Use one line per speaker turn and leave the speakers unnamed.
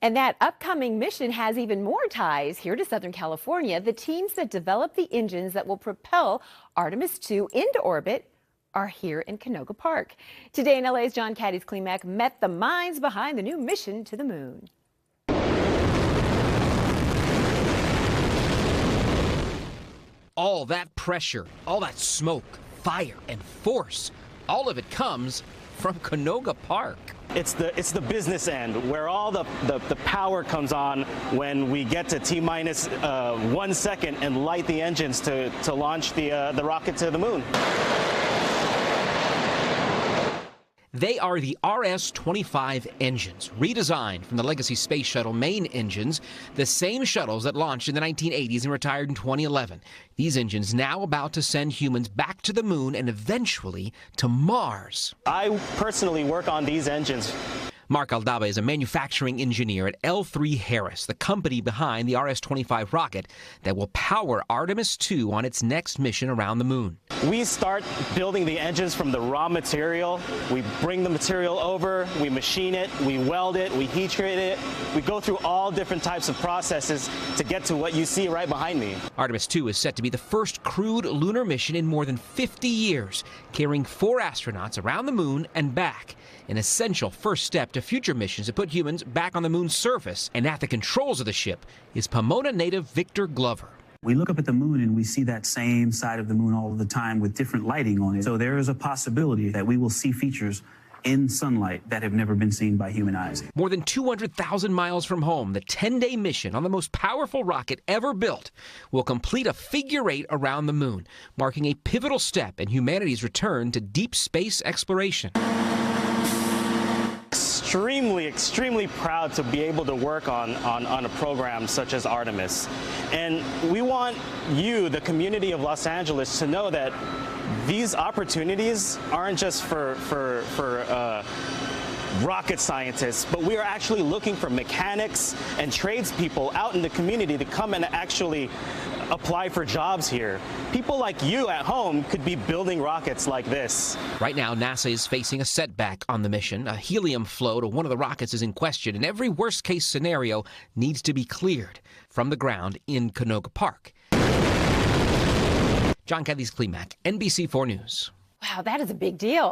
And that upcoming mission has even more ties here to Southern California. The teams that develop the engines that will propel Artemis II into orbit are here in Canoga Park. Today in LA's Cádiz Klemack met the minds behind the new mission to the moon.
All that pressure, all that smoke, fire, and force, all of it comes from Canoga Park.
It's the business end where all the power comes on when we get to T-minus 1 second and light the engines to launch the rocket to the moon.
They are the RS-25 engines, redesigned from the Legacy Space Shuttle main engines, the same shuttles that launched in the 1980s and retired in 2011. These engines now about to send humans back to the moon and eventually to Mars.
I personally work on these engines.
Mark Aldaba is a manufacturing engineer at L3 Harris, the company behind the RS-25 rocket that will power Artemis II on its next mission around the moon.
We start building the engines from the raw material. We bring the material over, we machine it, we weld it, we heat treat it. We go through all different types of processes to get to what you see right behind me.
Artemis II is set to be the first crewed lunar mission in more than 50 years, carrying 4 astronauts around the moon and back, an essential first step to future missions to put humans back on the moon's surface. And at the controls of the ship is Pomona native Victor Glover.
We look up at the moon and we see that same side of the moon all the time with different lighting on it. So there is a possibility that we will see features in sunlight that have never been seen by human eyes.
More than 200,000 miles from home, the 10-day mission on the most powerful rocket ever built will complete a figure 8 around the moon, marking a pivotal step in humanity's return to deep space exploration.
Extremely proud to be able to work on a program such as Artemis. And we want you, the community of Los Angeles, to know that these opportunities aren't just for rocket scientists, but we are actually looking for mechanics and tradespeople out in the community to come and actually apply for jobs here. People like you at home could be building rockets like this.
Right now, NASA is facing a setback on the mission. A helium flow to one of the rockets is in question, and every worst-case scenario needs to be cleared from the ground in Canoga Park. Cádiz Klemack, NBC4 News.
Wow, that is a big deal.